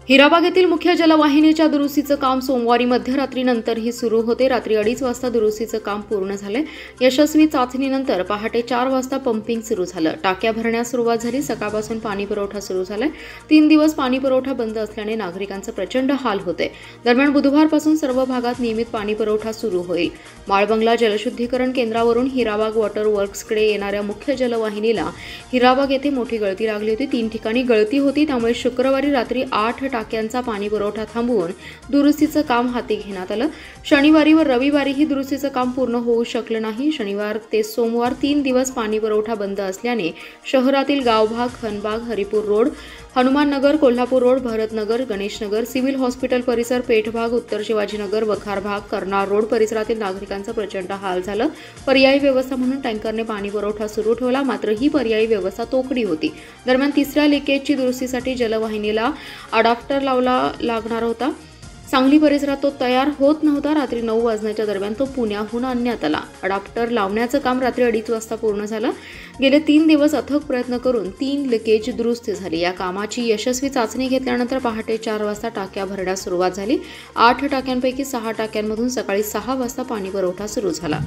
हिराबाग येथील मुख्य जलवाहिनीच्या दुरुस्तीचं काम सोमवारी मध्यरात्रीनंतरही सुरू होते। रात्री 2:30 वाजता दुरुस्तीचं काम पूर्ण झाले। यशस्वी चाचणीनंतर पहाटे 4 वाजता पंपिंग सुरू झालं। टाक्या भरण्यास सुरुवात झाली। सकाळपासून पाणी पुरवठा सुरू झालाय। 3 दिवस पाणी पुरवठा बंद असल्याने नागरिकांचे प्रचंड हाल होते। दरम्यान बुधवारपासून सर्व भागात नियमित पाणी पुरवठा सुरू होईल। माळबंगला जलशुद्धीकरण केंद्रावरून हिराबाग वॉटर वर्क्सकडे येणाऱ्या मुख्य जलवाहिनीला हिराबाग येथे मोठी गळती लागली होती। 3 ठिकाणी गळती होती, त्यामुळे शुक्रवारी रात्री 8 टाक्यांचा पाणी पुरवठा थांबवून दुरुस्तीचं काम हाती घेण्यात आलं। शनिवारी व रविवारीही दुरुस्तीचं काम पूर्ण होऊ शकलं नाही। शनिवार ते सोमवार 3 दिवस पाणी पुरवठा बंद असल्याने शहरातील Gavbhag, Khanbag, Haripur road, Hanuman Nagar, Kolhapur road, Bharatnagar, Ganeshnagar, civil hospital परिसर, पेठभाग, उत्तर शिवाजीनगर, वखार भाग, कर्नाळ रोड परिसरातील नागरिकांचा प्रचंड हाल झालं। पर्यायी व्यवस्था म्हणून टँकरने पाणी पुरवठा सुरू ठेवला, मात्र ही पर्यायी व्यवस्था तोकडी होती। दरम्यान तिसऱ्या लिकेजची दुरुस्तीसाठी जलवाहिनीला अडॅप्टर लावला लागणार होता। सांगली परिसरात तो तयार होत नव्हता। रात्री 9 वाजण्याच्या दरम्यान तो पुण्याहून आणण्यात आला। अडॅप्टर लावण्याचं काम रात्री 2:30 वाजता पूर्ण झालं। गेले 3 दिवस अथक प्रयत्न करून 3 लिकेज दुरुस्ती झाली। या कामाची यशस्वी चाचणी घेतल्यानंतर पहाटे 4 वाजता टाक्या भरण्यास सुरुवात झाली। 8 टाक्यांपैकी 6 टाक्यांमधून सकाळी 6 वाजता पाणी पुरवठा सुरू झाला।